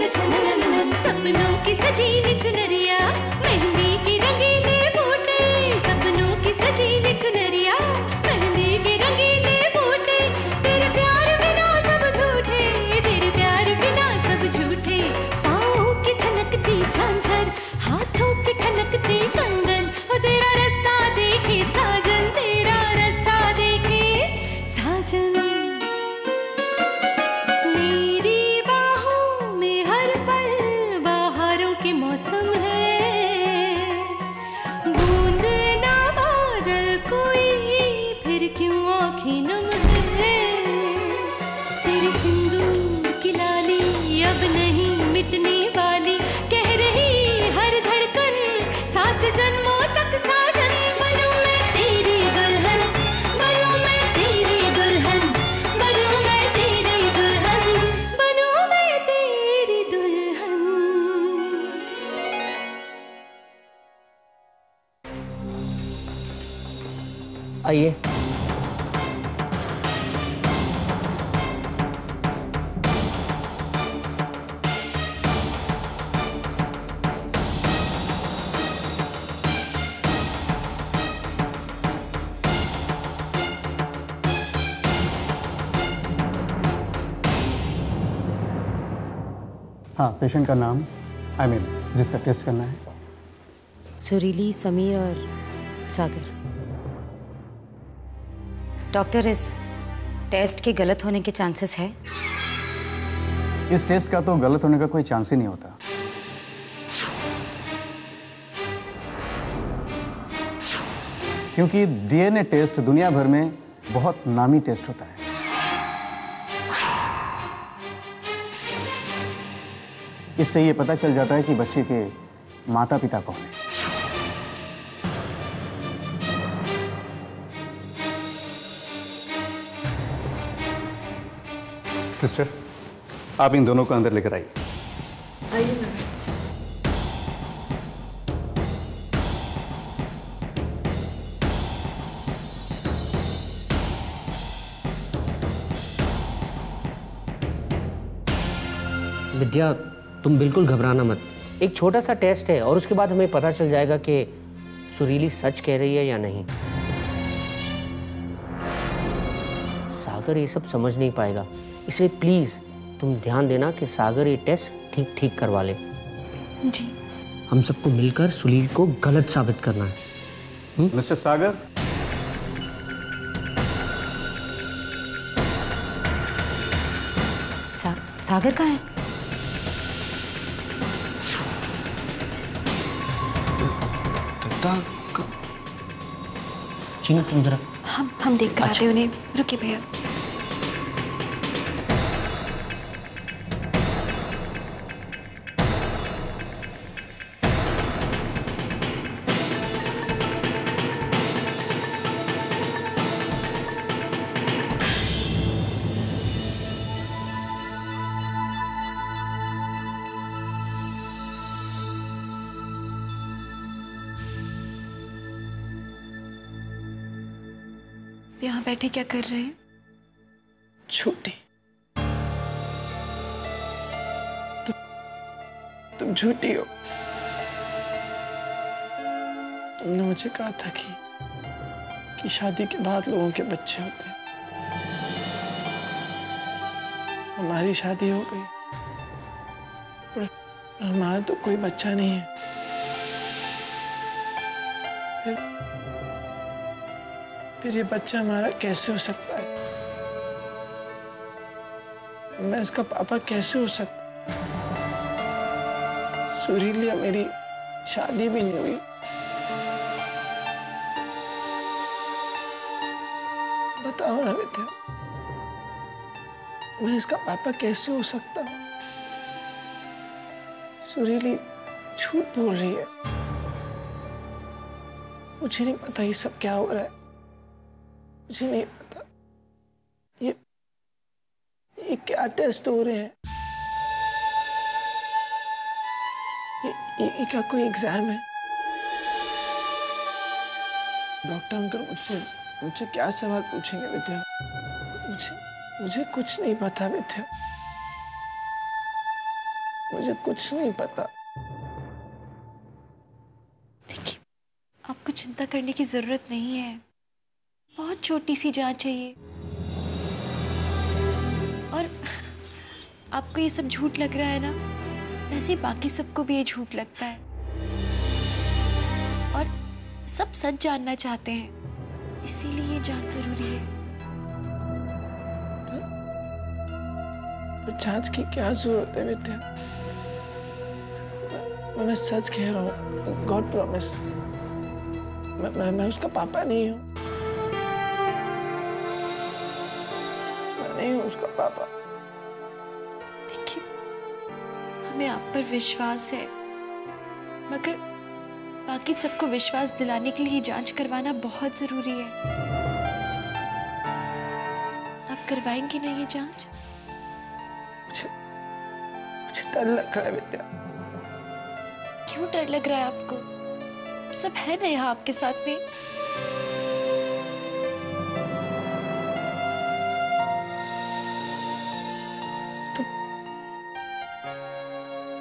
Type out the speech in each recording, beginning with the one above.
सपनों की सजीली चुनरिया, मेहंदी की रंगीले बूटे, सपनों की सजीली चुनरिया, मेहंदी की रंगीले बूटे, तेरे प्यार बिना सब झूठे, तेरे प्यार बिना सब झूठे, पाँव की छनकती झांझर, हाथों की खनकती कंगन, और तेरा रास्ता देखे साजन, तेरा रास्ता देखे साजन। मौसम है, बूंद ना बादल कोई, फिर क्यों आँखें नम है, तेरे सिंदूर की लाली अब नहीं मिटने वाली, कह रही हर धड़कन 7 जन्मों तक साजन। बनूं मैं तेरी दुल्हन, बनूं मैं तेरी दुल्हन, बनूं मैं तेरी दुल्हन, बनूं मैं तेरी दुल्हन। आइए। हाँ, पेशेंट का नाम, जिसका टेस्ट करना है। सुरीली, समीर और सागर। डॉक्टर, इस टेस्ट के गलत होने के चांसेस है? इस टेस्ट का तो गलत होने का कोई चांस ही नहीं होता। क्योंकि डीएनए टेस्ट दुनिया भर में बहुत नामी टेस्ट होता है। इससे ये पता चल जाता है कि बच्चे के माता पिता कौन है। सिस्टर, आप इन दोनों को अंदर लेकर आइए। आइए। विद्या, तुम बिल्कुल घबराना मत। एक छोटा सा टेस्ट है और उसके बाद हमें पता चल जाएगा कि सुरीली सच कह रही है या नहीं। सागर ये सब समझ नहीं पाएगा, इसलिए प्लीज तुम ध्यान देना कि सागर ये टेस्ट ठीक करवा ले। जी। हम सबको मिलकर सुनील को गलत साबित करना है। मिस्टर सागर, सागर कहाँ है? चीनू, तुम जरा। हम देख कर आते हैं उन्हें। रुकिए भैया। यहाँ बैठे क्या कर रहे हैं? झूठी। तुम झूठी हो। तुमने मुझे कहा था कि शादी के बाद लोगों के बच्चे होते हैं। हमारी शादी हो गई पर हमारा तो कोई बच्चा नहीं है। फिर ये बच्चा हमारा कैसे हो सकता है? मैं इसका पापा कैसे हो सकता? सुरीली, मेरी शादी भी नहीं हुई। बताओ ना विद्या, मैं इसका पापा कैसे हो सकता हूँ? सुरीली झूठ बोल रही है। मुझे नहीं पता ये सब क्या हो रहा है। मुझे नहीं पता ये क्या टेस्ट हो रहे हैं। ये क्या कोई एग्जाम है? डॉक्टर अंकल मुझसे क्या सवाल पूछेंगे विद्या? मुझे कुछ नहीं पता विद्या। मुझे कुछ नहीं पता। देखिए, आपको चिंता करने की जरूरत नहीं है। बहुत छोटी सी जांच है ये। और आपको ये सब झूठ लग रहा है ना, वैसे बाकी सबको भी ये झूठ लगता है और सब सच जानना चाहते हैं, इसीलिए ये जांच जरूरी है। तो जांच की क्या जरूरत है विद्या? मैं सच कह रहा हूँ, गॉड प्रॉमिस। मैं उसका पापा नहीं हूँ। मैं नहीं हूँ उसका पापा। देखिए, हमें आप पर विश्वास है, मगर बाकी सबको विश्वास दिलाने के लिए जांच करवाना बहुत जरूरी है। आप करवाएंगे ना ये जांच? मुझे डर लग रहा है विद्या। क्यों डर लग रहा है आपको? सब है ना यहाँ आपके साथ में।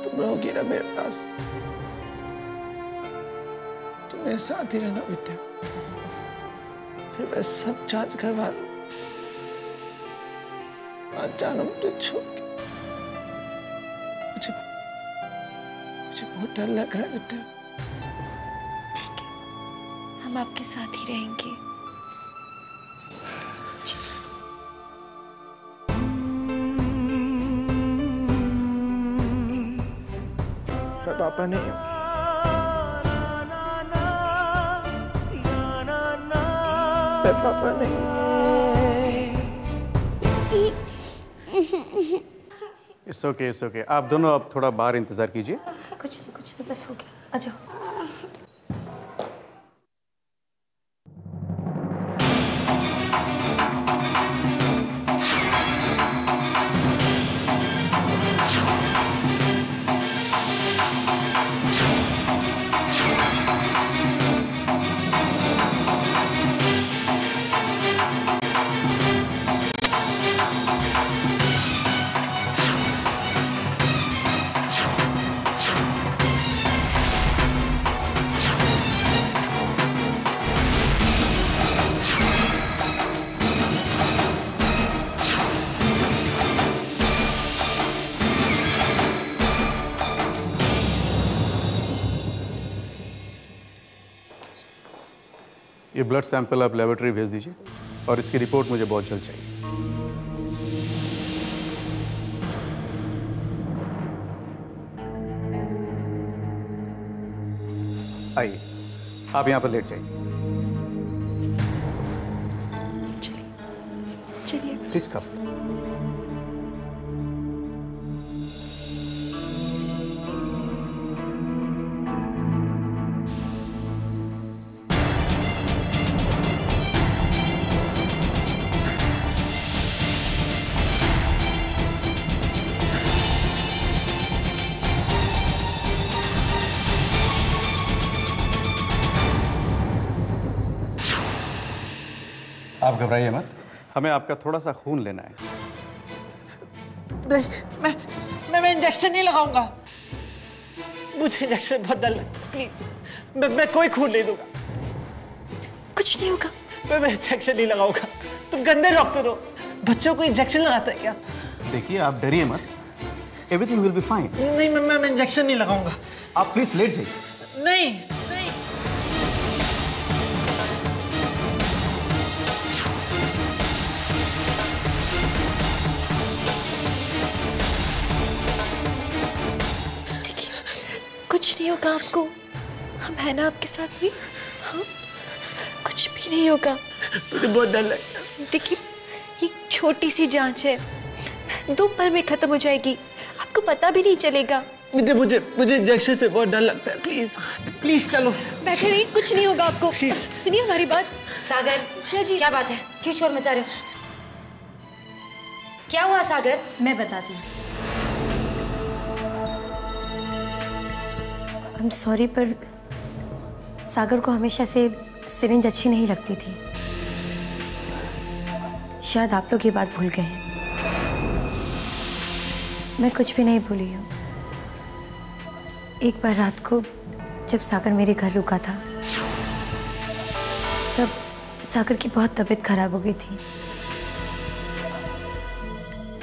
तुम रहोगी ना मेरे पास? तुम मेरे साथ ही रहना विद्या। फिर मैं सब जांच करवा लूं। आज जानो मुझे छोड़ के। मुझे बहुत डर लग रहा है विद्या। ठीक है, हम आपके साथ ही रहेंगे। मैं पापा नहीं हूँ। मैं पापा नहीं हूँ। It's okay. आप दोनों अब थोड़ा बाहर इंतजार कीजिए। कुछ नहीं बस हो गया, आ जाओ। ये ब्लड सैंपल आप लेबोरेटरी भेज दीजिए और इसकी रिपोर्ट मुझे बहुत जल्द चाहिए। आइए, आप यहाँ पर लेट जाइए। चलिए। Please come. आप घबराइए मत, हमें आपका थोड़ा सा खून लेना है। नहीं, मैं इंजेक्शन नहीं लगाऊंगा। मुझे इंजेक्शन बहुत डर लगता है। प्लीज, मैं कोई खून नहीं दूंगा। कुछ नहीं होगा। मैं इंजेक्शन नहीं लगाऊंगा। तुम गंदे डॉक्टर हो, बच्चों को इंजेक्शन लगाता है क्या? देखिए, आप डरिए मत, एवरीथिंग विल बी फाइन। नहीं, मैं इंजेक्शन नहीं लगाऊंगा। आप प्लीज लेट जाइए। नहीं। कुछ नहीं होगा आपको, हम है ना आपके साथ में। हाँ, कुछ भी नहीं होगा। मुझे बहुत डर लगता है। देखिए, ये छोटी सी जांच है, 2 पल में खत्म हो जाएगी, आपको पता भी नहीं चलेगा। मुझे इंजेक्शन से बहुत डर लगता है। प्लीज चलो। बैठे रहिए, कुछ नहीं होगा आपको। Please। सुनिए हमारी बात। सागर जी, क्या बात है? क्यों शोर मचा रहे हो? क्या हुआ सागर? मैं बताती हूँ। आई एम सॉरी, पर सागर को हमेशा से सिरिंज अच्छी नहीं लगती थी। शायद आप लोग ये बात भूल गए हैं। मैं कुछ भी नहीं भूली हूँ। एक बार रात को जब सागर मेरे घर रुका था तब सागर की बहुत तबीयत खराब हो गई थी।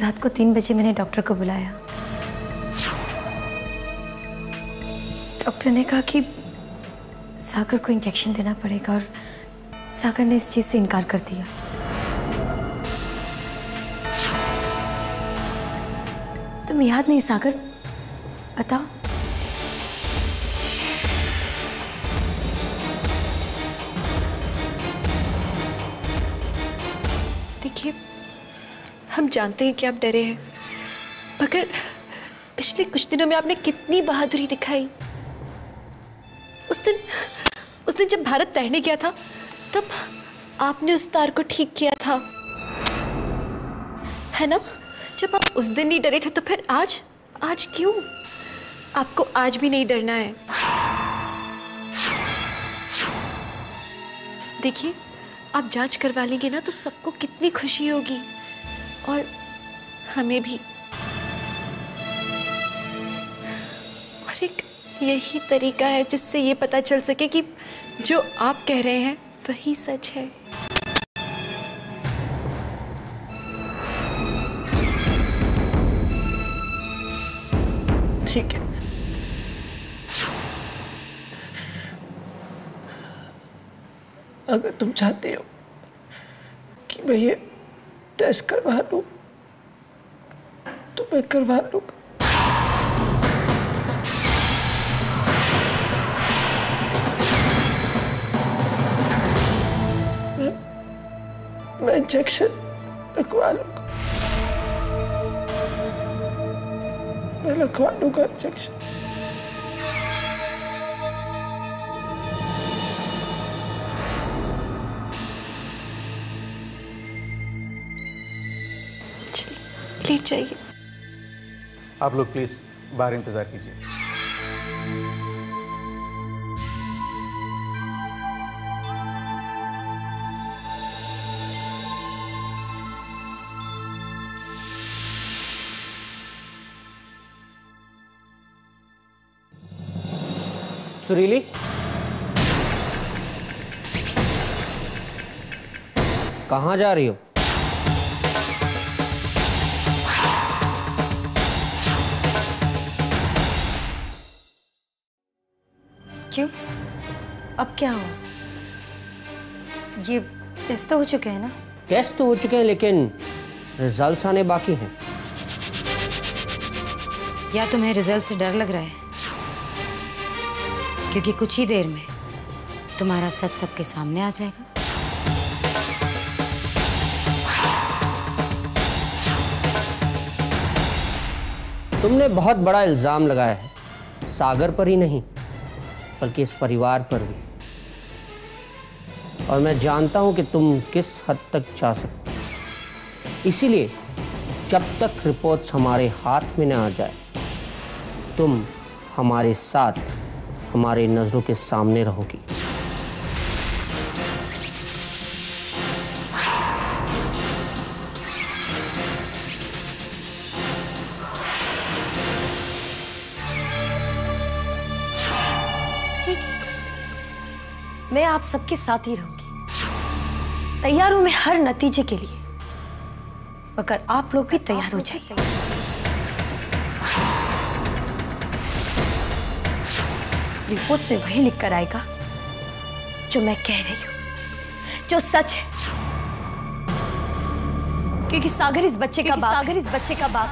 रात को 3 बजे मैंने डॉक्टर को बुलाया। डॉक्टर ने कहा कि सागर को इंजेक्शन देना पड़ेगा और सागर ने इस चीज से इनकार कर दिया। तुम याद नहीं सागर, बताओ। देखिए, हम जानते हैं कि आप डरे हैं, मगर पिछले कुछ दिनों में आपने कितनी बहादुरी दिखाई। उस दिन जब भारत तैरने गया था तब आपने उस तार को ठीक किया था, है ना? जब आप उस दिन नहीं डरे थे तो फिर आज क्यों? आपको आज भी नहीं डरना है। देखिए, आप जांच करवा लेंगे ना तो सबको कितनी खुशी होगी और हमें भी। और एक यही तरीका है जिससे ये पता चल सके कि जो आप कह रहे हैं वही सच है। ठीक है, अगर तुम चाहते हो कि मैं ये टेस्ट करवा लूं तो मैं करवा लूंगा। मैं इंजेक्शन लगवा लूंगा, मैं लगवा लूंगा इंजेक्शन। चलिए, लेट जाइए। आप लोग प्लीज बाहर इंतजार कीजिए। सुरीली, कहाँ जा रही हो? क्यों? अब क्या हो? ये टेस्ट तो हो चुके हैं ना? टेस्ट तो हो चुके हैं लेकिन रिजल्ट्स आने बाकी हैं। या तुम्हें रिजल्ट से डर लग रहा है? क्योंकि कुछ ही देर में तुम्हारा सच सबके सामने आ जाएगा। तुमने बहुत बड़ा इल्जाम लगाया है, सागर पर ही नहीं बल्कि इस परिवार पर भी। और मैं जानता हूं कि तुम किस हद तक जा सकते हो। इसीलिए जब तक रिपोर्ट्स हमारे हाथ में न आ जाए तुम हमारे साथ, हमारे नजरों के सामने रहोगी। ठीक है, मैं आप सबके साथ ही रहूंगी। तैयार हूं मैं हर नतीजे के लिए, मगर आप लोग भी तैयार हो जाइए। रिपोर्ट्स में वही लिख कर आएगा जो मैं कह रही हूं, जो सच है। क्योंकि सागर इस बच्चे का बाप, सागर इस बच्चे का बाप।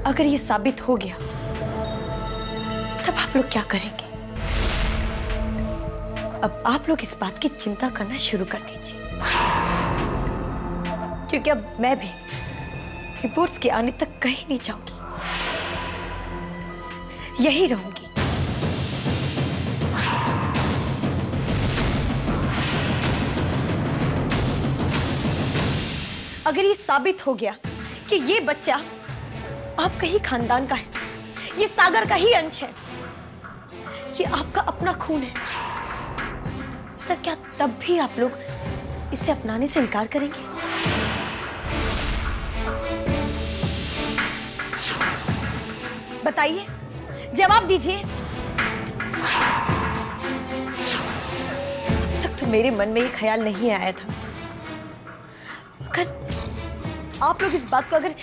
अगर ये साबित हो गया तब आप लोग क्या करेंगे? अब आप लोग इस बात की चिंता करना शुरू कर दीजिए, क्योंकि अब मैं भी रिपोर्ट्स के आने तक कहीं नहीं जाऊंगी, यही रहूंगी। अगर ये साबित हो गया कि ये बच्चा आपका ही खानदान का है, ये सागर का ही अंश है, ये आपका अपना खून है, तो क्या तब भी आप लोग इसे अपनाने से इनकार करेंगे? बताइए, जवाब दीजिए। तक तो मेरे मन में ये ख्याल नहीं आया था। अगर आप लोग इस बात को अगर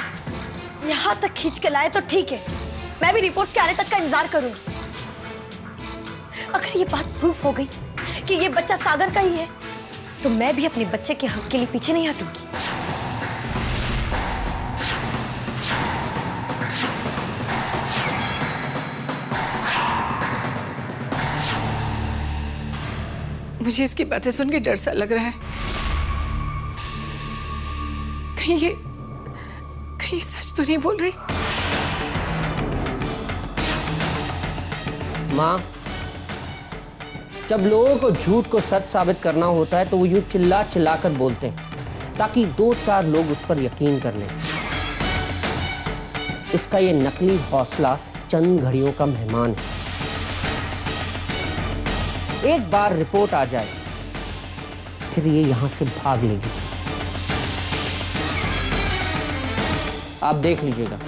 यहां तक खींच के लाए तो ठीक है, मैं भी रिपोर्ट्स के आने तक का इंतजार करूंगी। अगर ये बात प्रूफ हो गई कि ये बच्चा सागर का ही है, तो मैं भी अपने बच्चे के हक के लिए पीछे नहीं हटूंगी। मुझे इसकी बातें सुन के डर सा लग रहा है। कहीं सच तो नहीं बोल रही। माँ, जब लोगों को झूठ को सच साबित करना होता है तो वो यूं चिल्ला चिल्ला कर बोलते हैं ताकि 2-4 लोग उस पर यकीन कर लें। इसका ये नकली हौसला चंद घड़ियों का मेहमान है। एक बार रिपोर्ट आ जाए फिर ये यहां से भाग लेगी। आप देख लीजिएगा।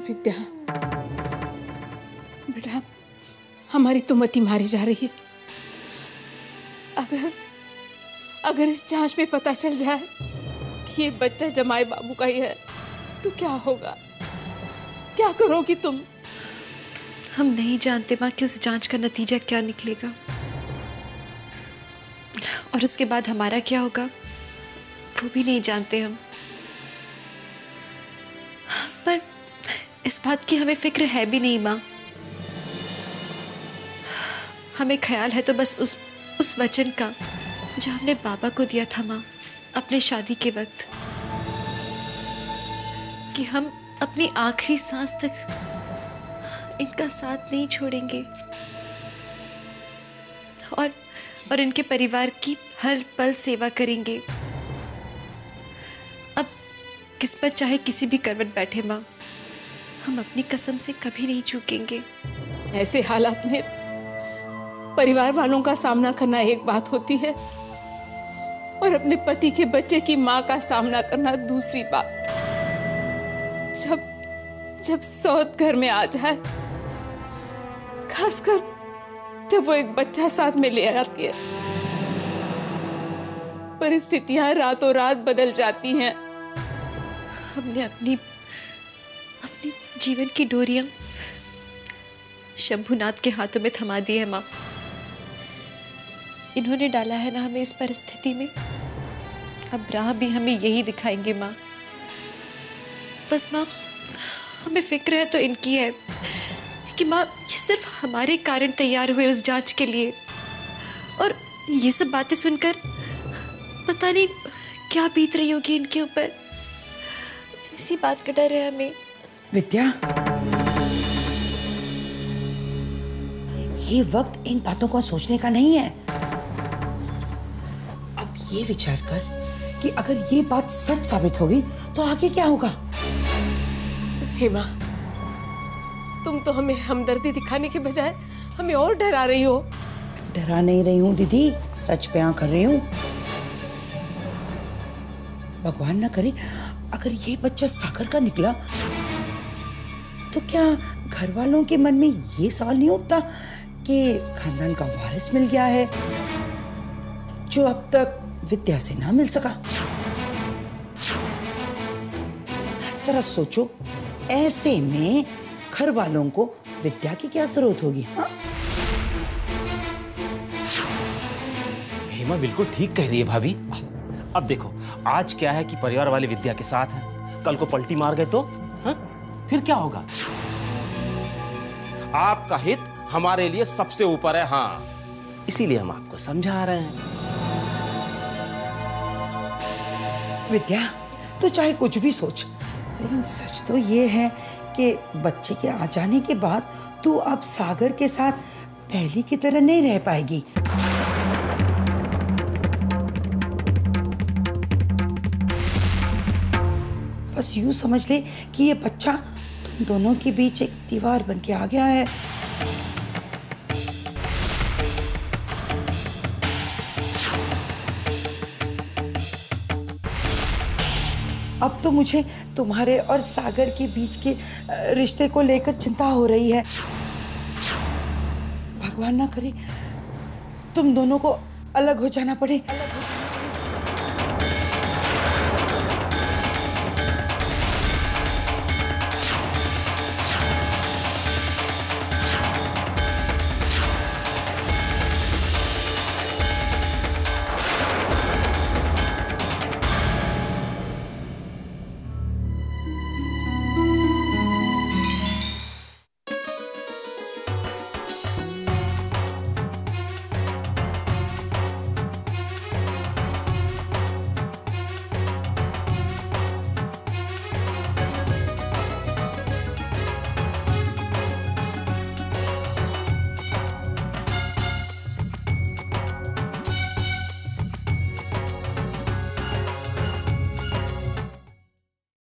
विद्या, बेटा, हमारी तो मति मारी जा रही है। अगर इस जांच में पता चल जाए कि ये बच्चा जमाई बाबू का ही है तो क्या होगा? क्या करोगी तुम? हम नहीं जानते माँ कि उस जांच का नतीजा क्या निकलेगा और उसके बाद हमारा क्या होगा वो भी नहीं जानते हम। पर इस बात की हमें फिक्र है भी नहीं माँ। हमें ख्याल है तो बस उस वचन का जो हमने बाबा को दिया था माँ अपने शादी के वक्त, कि हम अपनी आखिरी सांस तक इनका साथ नहीं छोड़ेंगे और इनके परिवार की हर पल सेवा करेंगे। अब किस्मत चाहे किसी भी करवट बैठे माँ, हम अपनी कसम से कभी नहीं चूकेंगे। ऐसे हालात में परिवार वालों का सामना करना एक बात होती है और अपने पति के बच्चे की मां का सामना करना दूसरी बात। जब सौत घर में आ जाए, खासकर जब वो एक बच्चा साथ में ले आती है, परिस्थितियां रातों रात बदल जाती हैं। हमने अपनी जीवन की डोरियां शंभुनाथ के हाथों में थमा दी है माँ। इन्होंने डाला है ना हमें इस परिस्थिति में, अब राह भी हमें यही दिखाएंगे माँ। बस माँ, हमें फिक्र है तो इनकी है कि माँ ये सिर्फ हमारे कारण तैयार हुए उस जांच के लिए, और ये सब बातें सुनकर पता नहीं क्या बीत रही होगी इनके ऊपर। इसी बात का डर है हमें। विद्या, ये वक्त इन बातों को सोचने का नहीं है। अब ये विचार कर कि अगर ये बात सच साबित होगी तो आगे क्या होगा। हेमा, तुम तो हमें हमदर्दी दिखाने के बजाय हमें और डरा रही हो। डरा नहीं रही हूँ दीदी, सच बयां कर रही हूँ। भगवान ना करे अगर ये बच्चा सागर का निकला तो क्या घर वालों के मन में ये सवाल नहीं उठता कि खानदान का वारिस मिल गया है जो अब तक विद्या से ना मिल सका। जरा सोचो, ऐसे में घर वालों को विद्या की क्या जरूरत होगी? हाँ, हेमा बिल्कुल ठीक कह रही है भाभी। अब देखो, आज क्या है कि परिवार वाले विद्या के साथ हैं, कल को पलटी मार गए तो फिर क्या होगा? आपका हित हमारे लिए सबसे ऊपर है। हाँ, इसीलिए हम आपको समझा रहे हैं। विद्या, तू चाहे कुछ भी सोच, लेकिन सच तो ये है कि बच्चे के आ जाने के बाद तू अब सागर के साथ पहले की तरह नहीं रह पाएगी। बस यूं समझ ले कि ये बच्चा तुम दोनों के बीच एक दीवार बन के आ गया है। अब तो मुझे तुम्हारे और सागर के बीच के रिश्ते को लेकर चिंता हो रही है। भगवान ना करे तुम दोनों को अलग हो जाना पड़े।